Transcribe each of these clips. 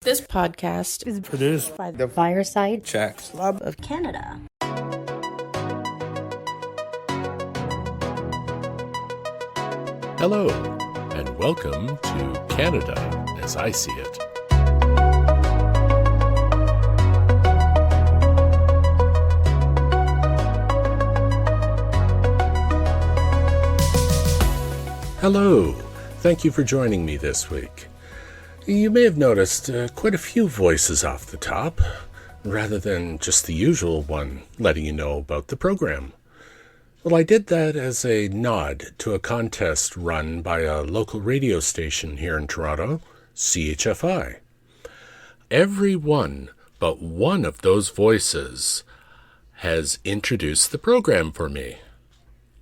This podcast is produced by the Fireside Checks Club of Canada. Hello, and welcome to Canada as I See It. Hello, thank you for joining me this week. You may have noticed quite a few voices off the top, rather than just the usual one letting you know about the program. Well, I did that as a nod to a contest run by a local radio station here in Toronto, CHFI. Every one but one of those voices has introduced the program for me.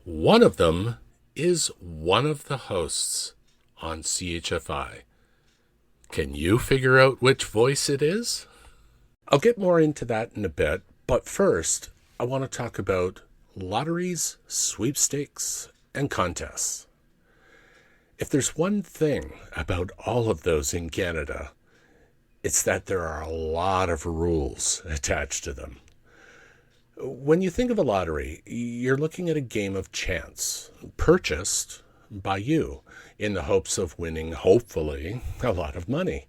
One of them is one of the hosts on CHFI. Can you figure out which voice it is? I'll get more into that in a bit, but first, I want to talk about lotteries, sweepstakes, and contests. If there's one thing about all of those in Canada, it's that there are a lot of rules attached to them. When you think of a lottery, you're looking at a game of chance, purchased by you in the hopes of winning, hopefully, a lot of money.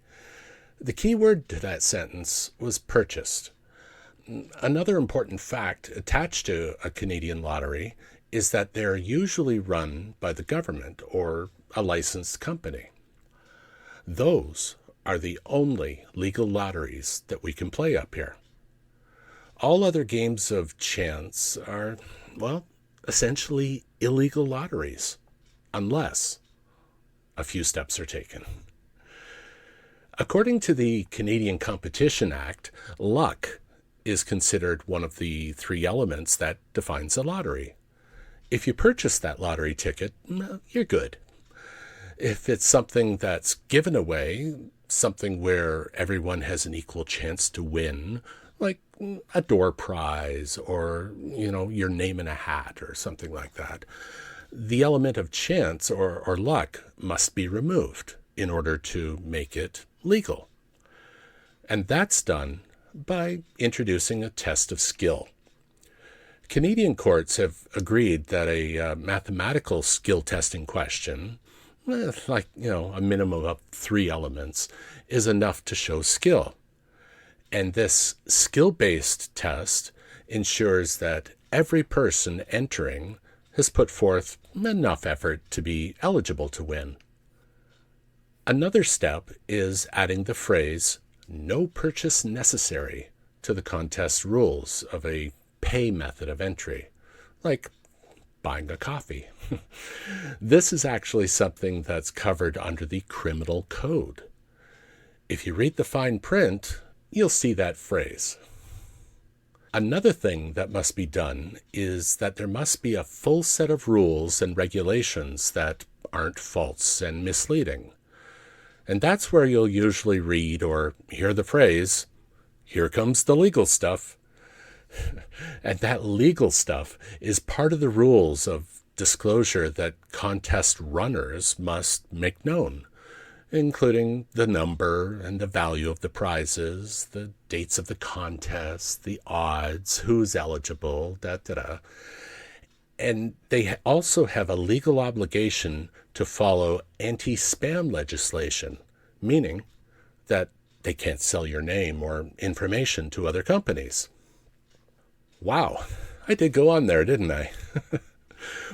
The key word to that sentence was purchased. Another important fact attached to a Canadian lottery is that they're usually run by the government or a licensed company. Those are the only legal lotteries that we can play up here. All other games of chance are, well, essentially illegal lotteries, unless a few steps are taken. According to the Canadian Competition Act, luck is considered one of the three elements that defines a lottery. If you purchase that lottery ticket, you're good. If it's something that's given away, something where everyone has an equal chance to win, like a door prize or, your name in a hat or something like that, the element of chance or luck must be removed in order to make it legal. And that's done by introducing a test of skill. Canadian courts have agreed that a mathematical skill testing question, a minimum of 3 elements, is enough to show skill. And this skill-based test ensures that every person entering has put forth enough effort to be eligible to win. Another step is adding the phrase, "no purchase necessary," to the contest rules of a pay method of entry, like buying a coffee. This is actually something that's covered under the criminal code. If you read the fine print, you'll see that phrase. Another thing that must be done is that there must be a full set of rules and regulations that aren't false and misleading. And that's where you'll usually read or hear the phrase, "Here comes the legal stuff." And that legal stuff is part of the rules of disclosure that contest runners must make known, including the number and the value of the prizes, the dates of the contest, the odds, who's eligible, And they also have a legal obligation to follow anti-spam legislation, meaning that they can't sell your name or information to other companies. Wow, I did go on there, didn't I?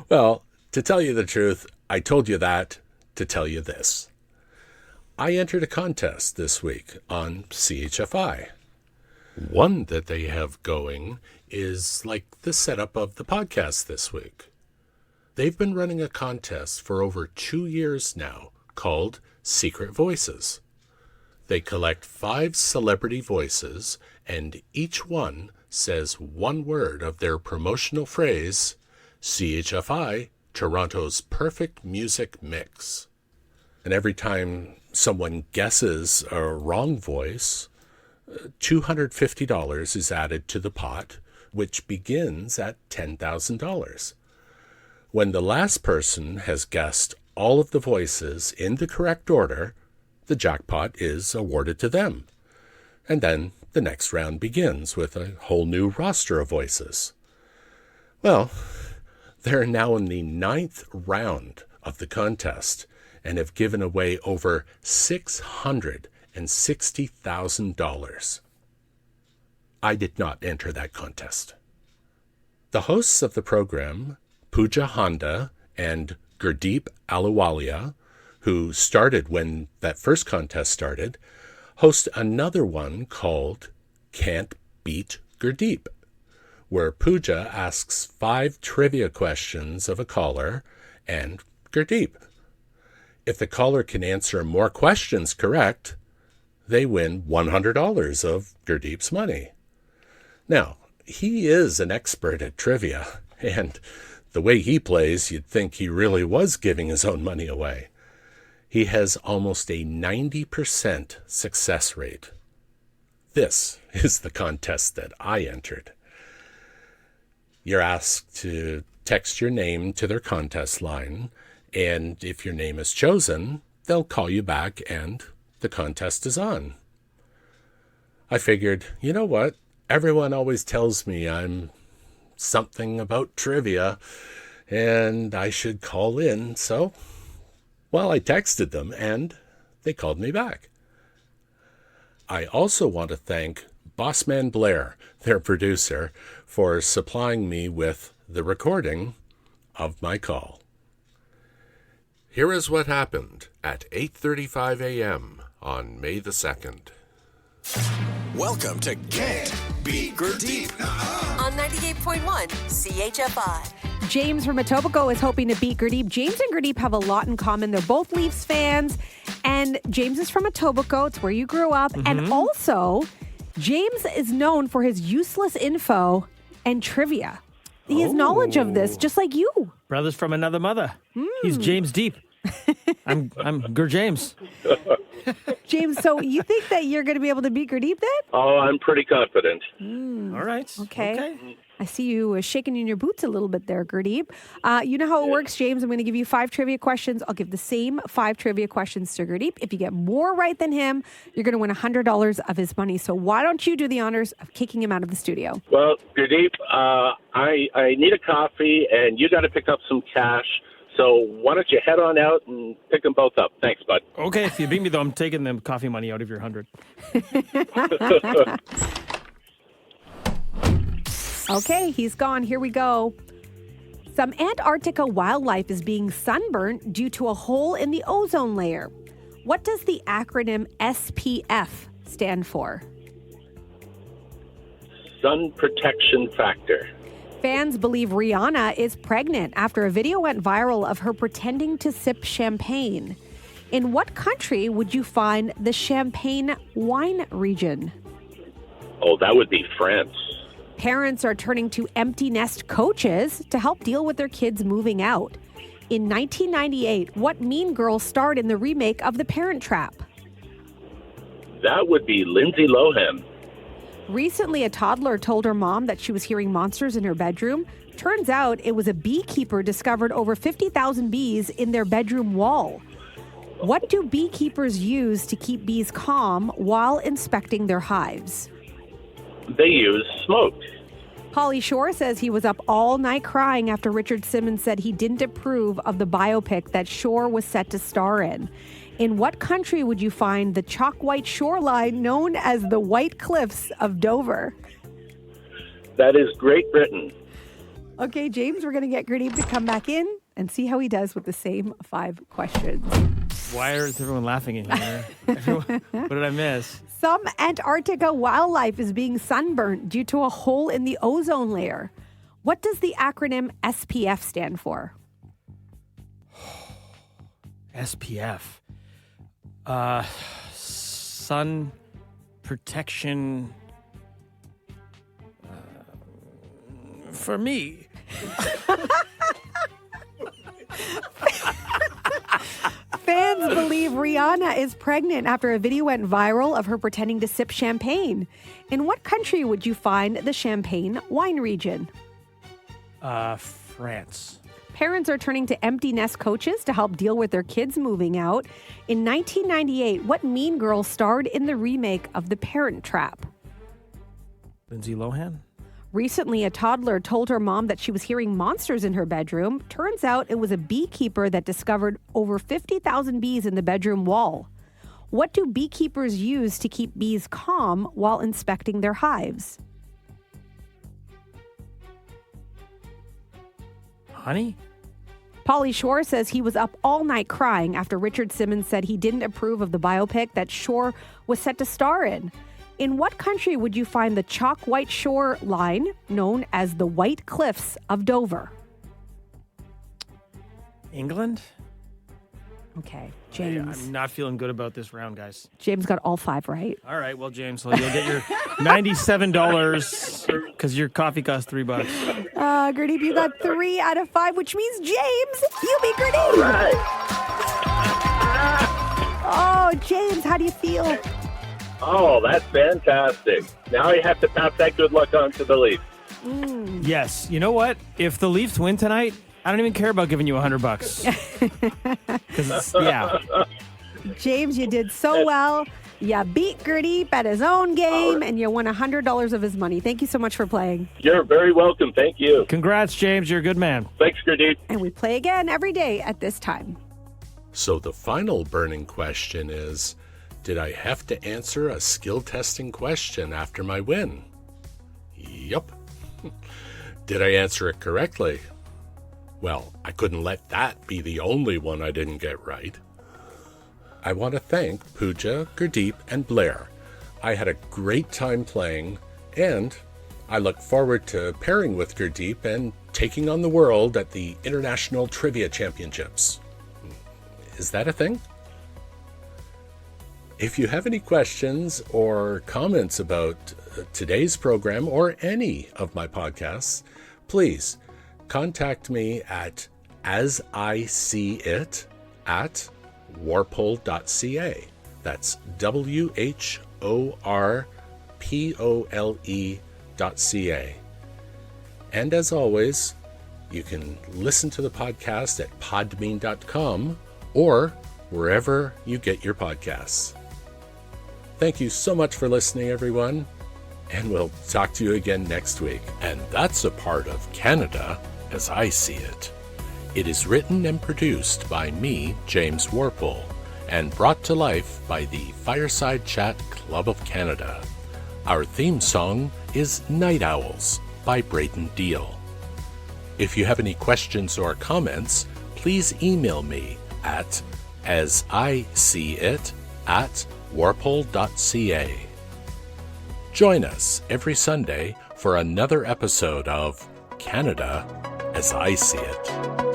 Well, to tell you the truth, I told you that to tell you this. I entered a contest this week on CHFI. One that they have going is like the setup of the podcast this week. They've been running a contest for over 2 years now called Secret Voices. They collect 5 celebrity voices, and each one says one word of their promotional phrase, CHFI, Toronto's perfect music mix. And every time someone guesses a wrong voice, $250 is added to the pot, which begins at $10,000. When the last person has guessed all of the voices in the correct order, the jackpot is awarded to them. And then the next round begins with a whole new roster of voices. Well, they're now in the 9th round of the contest and have given away over $660,000. I did not enter that contest. The hosts of the program, Pooja Handa and Gurdeep Ahluwalia, who started when that first contest started, host another one called Can't Beat Gurdeep, where Pooja asks 5 trivia questions of a caller and Gurdeep. If the caller can answer more questions correct, they win $100 of Gurdeep's money. Now, he is an expert at trivia, and the way he plays, you'd think he really was giving his own money away. He has almost a 90% success rate. This is the contest that I entered. You're asked to text your name to their contest line, and if your name is chosen, they'll call you back and the contest is on. I figured, you know what? Everyone always tells me I'm something about trivia and I should call in. So, well, I texted them and they called me back. I also want to thank Bossman Blair, their producer, for supplying me with the recording of my call. Here is what happened at 8:35 a.m. on May the 2nd. Welcome to Can't Beat Gurdeep on 98.1 CHFI. James from Etobicoke is hoping to beat Gurdeep. James and Gurdeep have a lot in common. They're both Leafs fans, and James is from Etobicoke. It's where you grew up. And also, James is known for his useless info and trivia. He has knowledge of this, just like you. Brothers from another mother. He's James Deep. I'm Gur James. James, so you think that you're going to be able to beat Gurdeep then? Oh, I'm pretty confident. All right. Okay. I see you shaking in your boots a little bit there, Gurdeep. You know how it works, James. I'm going to give you 5 trivia questions. I'll give the same 5 trivia questions to Gurdeep. If you get more right than him, you're going to win $100 of his money. So why don't you do the honors of kicking him out of the studio? Well, Gurdeep, I need a coffee, and you got to pick up some cash. So why don't you head on out and pick them both up? Thanks, bud. Okay, if you beat me, though, I'm taking the coffee money out of your 100. Okay, he's gone. Here we go. Some Antarctica wildlife is being sunburnt due to a hole in the ozone layer. What does the acronym SPF stand for? Sun protection factor. Fans believe Rihanna is pregnant after a video went viral of her pretending to sip champagne. In what country would you find the Champagne wine region? Oh, that would be France. Parents are turning to empty nest coaches to help deal with their kids moving out. In 1998, what mean girl starred in the remake of The Parent Trap? That would be Lindsay Lohan. Recently, a toddler told her mom that she was hearing monsters in her bedroom. Turns out it was a beekeeper discovered over 50,000 bees in their bedroom wall. What do beekeepers use to keep bees calm while inspecting their hives? They use smoke. Pauly Shore says he was up all night crying after Richard Simmons said he didn't approve of the biopic that Shore was set to star in. In what country would you find the chalk white shoreline known as the White Cliffs of Dover? That is Great Britain. Okay, James, we're going to get Gurdeep to come back in and see how he does with the same 5 questions. Why is everyone laughing in here? What did I miss? Some Antarctica wildlife is being sunburnt due to a hole in the ozone layer. What does the acronym SPF stand for? SPF. Sun protection for me. Fans believe Rihanna is pregnant after a video went viral of her pretending to sip champagne. In what country would you find the Champagne wine region? France. Parents are turning to empty nest coaches to help deal with their kids moving out. In 1998, what mean girl starred in the remake of The Parent Trap? Lindsay Lohan? Recently, a toddler told her mom that she was hearing monsters in her bedroom. Turns out it was a beekeeper that discovered over 50,000 bees in the bedroom wall. What do beekeepers use to keep bees calm while inspecting their hives? Honey? Pauly Shore says he was up all night crying after Richard Simmons said he didn't approve of the biopic that Shore was set to star in. In what country would you find the chalk white shore line known as the White Cliffs of Dover? England? Okay, James. I'm not feeling good about this round, guys. James got all 5 right. All right, well, James, so you'll get your $97 because your coffee costs $3. Gurdeep, you got 3 out of 5, which means James, you beat Gurdeep. All right. Oh, James, how do you feel? Oh, that's fantastic. Now you have to pass that good luck on to the Leafs. Yes, you know what? If the Leafs win tonight, I don't even care about giving you $100. Because yeah. James, you did so well. You beat Gurdeep at his own game, and you won $100 of his money. Thank you so much for playing. You're very welcome. Thank you. Congrats, James. You're a good man. Thanks, Gurdeep. And we play again every day at this time. So the final burning question is, did I have to answer a skill testing question after my win? Yup. Did I answer it correctly? Well, I couldn't let that be the only one I didn't get right. I want to thank Pooja, Gurdeep, and Blair. I had a great time playing, and I look forward to pairing with Gurdeep and taking on the world at the International Trivia Championships. Is that a thing? If you have any questions or comments about today's program or any of my podcasts, please contact me at asIseeit@warpole.ca. That's WHORPOLE.ca. And as always, you can listen to the podcast at podbean.com or wherever you get your podcasts. Thank you so much for listening, everyone, and we'll talk to you again next week. And that's a part of Canada as I see it. It is written and produced by me, James Warpole, and brought to life by the Fireside Chat Club of Canada. Our theme song is Night Owls by Braden Deal. If you have any questions or comments, please email me at asiseeit@warpole.ca. Join us every Sunday for another episode of Canada as I See It.